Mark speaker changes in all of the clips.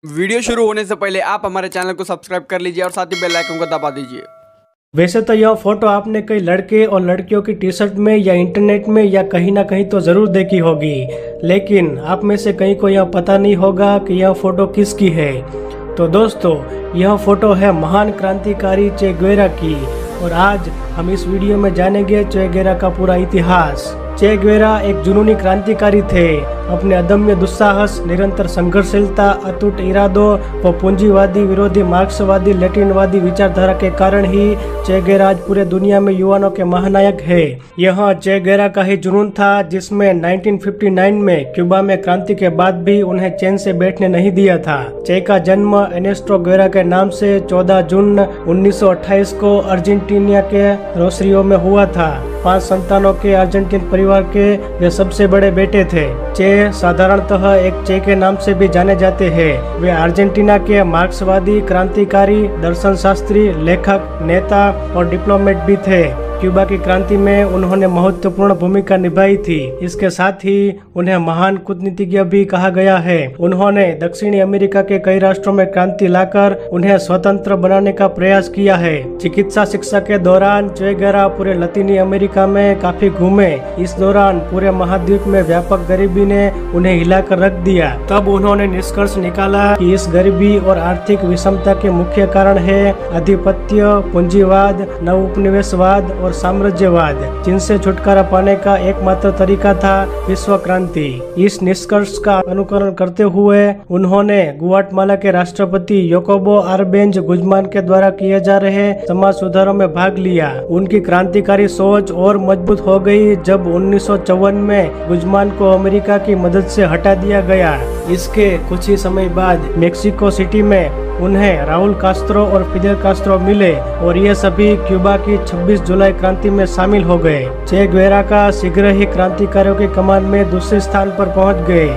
Speaker 1: Video शुरू होने से पहले आप हमारे चैनल को सब्सक्राइब कर लीजिए और साथ ही बेल आइकन को दबा दीजिए।
Speaker 2: वैसे तो यह फोटो आपने कई लड़के और लड़कियों की टी शर्ट में या इंटरनेट में या कहीं ना कहीं तो जरूर देखी होगी, लेकिन आप में से कहीं को यह पता नहीं होगा कि यह फोटो किसकी है। तो दोस्तों, यह फोटो है महान क्रांतिकारी चे गुवेरा की और आज हम इस वीडियो में जानेंगे चे गुवेरा का पूरा इतिहास। चे गुवेरा एक जुनूनी क्रांतिकारी थे। अपने अदम्य दुस्साहस, निरंतर संघर्षशीलता, अटूट इरादों व पूंजीवादी विरोधी मार्क्सवादी लैटिनवादी विचारधारा के कारण ही चे गुवेरा आज पूरे दुनिया में युवाओं के महानायक है। यह चे गुवेरा का ही जुनून था जिसमें 1959 में क्यूबा में क्रांति के बाद भी उन्हें चैन से बैठने नहीं दिया था। चे का जन्म एर्नेस्टो गुवेरा के नाम से 14 जून 1928 को अर्जेंटीना के रोसरियो में हुआ था। 5 संतानों के अर्जेंटीन परिवार के वे सबसे बड़े बेटे थे। चे साधारणतः एक चे के नाम से भी जाने जाते हैं। वे अर्जेंटीना के मार्क्सवादी क्रांतिकारी, दर्शन शास्त्री, लेखक, नेता और डिप्लोमेट भी थे। क्यूबा की क्रांति में उन्होंने महत्वपूर्ण भूमिका निभाई थी। इसके साथ ही उन्हें महान कूटनीतिज्ञ भी कहा गया है। उन्होंने दक्षिणी अमेरिका के कई राष्ट्रों में क्रांति लाकर उन्हें स्वतंत्र बनाने का प्रयास किया है। चिकित्सा शिक्षा के दौरान चे गुवेरा पूरे लतीनी अमेरिका में काफी घूमे। इस दौरान पूरे महाद्वीप में व्यापक गरीबी ने उन्हें हिलाकर रख दिया। तब उन्होंने निष्कर्ष निकाला कि इस गरीबी और आर्थिक विषमता के मुख्य कारण है आधिपत्य, पूंजीवाद, नव उपनिवेशवाद और साम्राज्यवाद, जिनसे छुटकारा पाने का एकमात्र तरीका था विश्व क्रांति। इस निष्कर्ष का अनुकरण करते हुए उन्होंने गुआटेमाला के राष्ट्रपति याकोबो आर्बेंज गुज़मान के द्वारा किए जा रहे समाज सुधारों में भाग लिया। उनकी क्रांतिकारी सोच और मजबूत हो गई जब 1954 में गुज़मान को अमेरिका की मदद से हटा दिया गया। इसके कुछ ही समय बाद मेक्सिको सिटी में उन्हें राउल कास्त्रो और फिदेल कास्त्रो मिले और ये सभी क्यूबा की 26 जुलाई क्रांति में शामिल हो गए। चे गुवेरा का शीघ्र ही क्रांतिकारियों के कमान में दूसरे स्थान पर पहुंच गए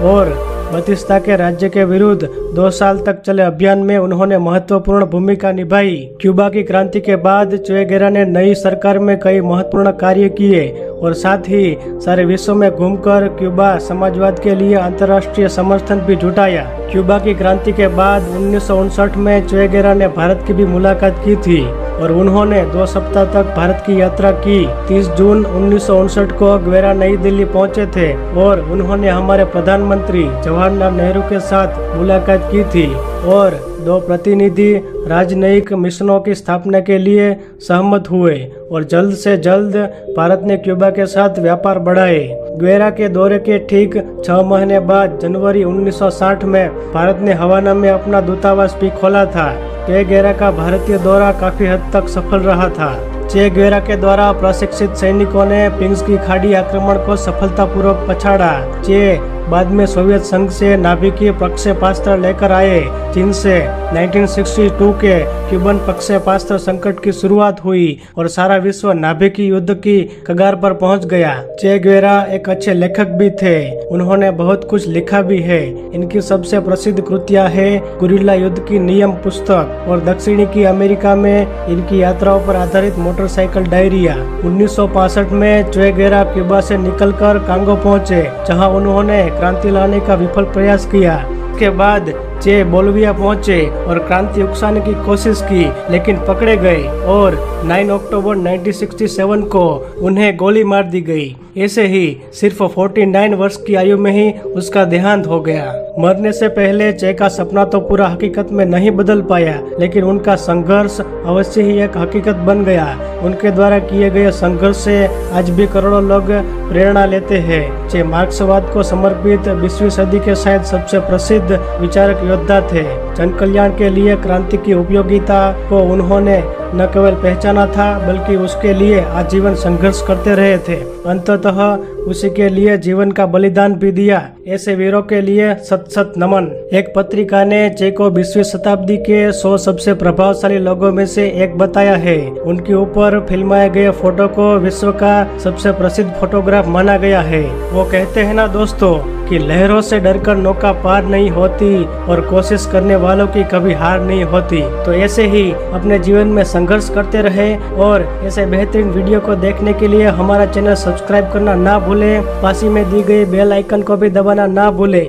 Speaker 2: और बतिस्ता के राज्य के विरुद्ध 2 साल तक चले अभियान में उन्होंने महत्वपूर्ण भूमिका निभाई। क्यूबा की क्रांति के बाद चे गुवेरा ने नई सरकार में कई महत्वपूर्ण कार्य किए और साथ ही सारे विश्व में घूमकर क्यूबा समाजवाद के लिए अंतर्राष्ट्रीय समर्थन भी जुटाया। क्यूबा की क्रांति के बाद 1959 में चे गुवेरा ने भारत की भी मुलाकात की थी और उन्होंने 2 सप्ताह तक भारत की यात्रा की। 30 जून 1959 को गुवेरा नई दिल्ली पहुंचे थे और उन्होंने हमारे प्रधानमंत्री जवाहरलाल नेहरू के साथ मुलाकात की थी और 2 प्रतिनिधि राजनयिक मिशनों की स्थापना के लिए सहमत हुए और जल्द से जल्द भारत ने क्यूबा के साथ व्यापार बढ़ाए। गुवेरा के दौरे के ठीक 6 महीने बाद जनवरी 1960 में भारत ने हवाना में अपना दूतावास भी खोला था। चे गुवेरा का भारतीय दौरा काफी हद तक सफल रहा था। चे गुवेरा के द्वारा प्रशिक्षित सैनिकों ने पिंग्स की खाड़ी आक्रमण को सफलतापूर्वक पछाड़ा। चे बाद में सोवियत संघ से नाभिकीय प्रक्षेपास्त्र लेकर आए, जिनसे 1962 के क्यूबन प्रक्षेपास्त्र संकट की शुरुआत हुई और सारा विश्व नाभिकीय युद्ध की कगार पर पहुंच गया। चे गुवेरा एक अच्छे लेखक भी थे। उन्होंने बहुत कुछ लिखा भी है। इनकी सबसे प्रसिद्ध कृतियां है गुरिल्ला युद्ध की नियम पुस्तक और दक्षिणी की अमेरिका में इनकी यात्राओं पर आधारित मोटरसाइकिल डायरिया। 1965 में चे गुवेरा क्यूबा से निकलकर कांगो पहुंचे, जहां उन्होंने क्रांति लाने का विफल प्रयास किया। उसके बाद चे बोलिविया पहुंचे और क्रांति उकसाने की कोशिश की, लेकिन पकड़े गए और 9 अक्टूबर 1967 को उन्हें गोली मार दी गई। ऐसे ही सिर्फ 49 वर्ष की आयु में ही उसका देहांत हो गया। मरने से पहले चे का सपना तो पूरा हकीकत में नहीं बदल पाया, लेकिन उनका संघर्ष अवश्य ही एक हकीकत बन गया। उनके द्वारा किए गए संघर्ष से आज भी करोड़ों लोग प्रेरणा लेते हैं। चे मार्क्सवाद को समर्पित 20वीं सदी के शायद सबसे प्रसिद्ध विचारक योद्धा थे। जन कल्याण के लिए क्रांति की उपयोगिता को उन्होंने न केवल पहचाना था बल्कि उसके लिए आजीवन संघर्ष करते रहे थे। अंततः उसी के लिए जीवन का बलिदान भी दिया। ऐसे वीरों के लिए सत सत नमन। एक पत्रिका ने चे को 20वीं शताब्दी के 100 सबसे प्रभावशाली लोगों में से एक बताया है। उनके ऊपर फिल्माए गए फोटो को विश्व का सबसे प्रसिद्ध फोटोग्राफ माना गया है। वो कहते हैं ना दोस्तों कि लहरों से डरकर नौका पार नहीं होती और कोशिश करने वालों की कभी हार नहीं होती। तो ऐसे ही अपने जीवन में संघर्ष करते रहे और ऐसे बेहतरीन वीडियो को देखने के लिए हमारा चैनल सब्सक्राइब करना ना भूलें। पास ही में दी गई बेल आइकन को भी दबाना ना भूलें।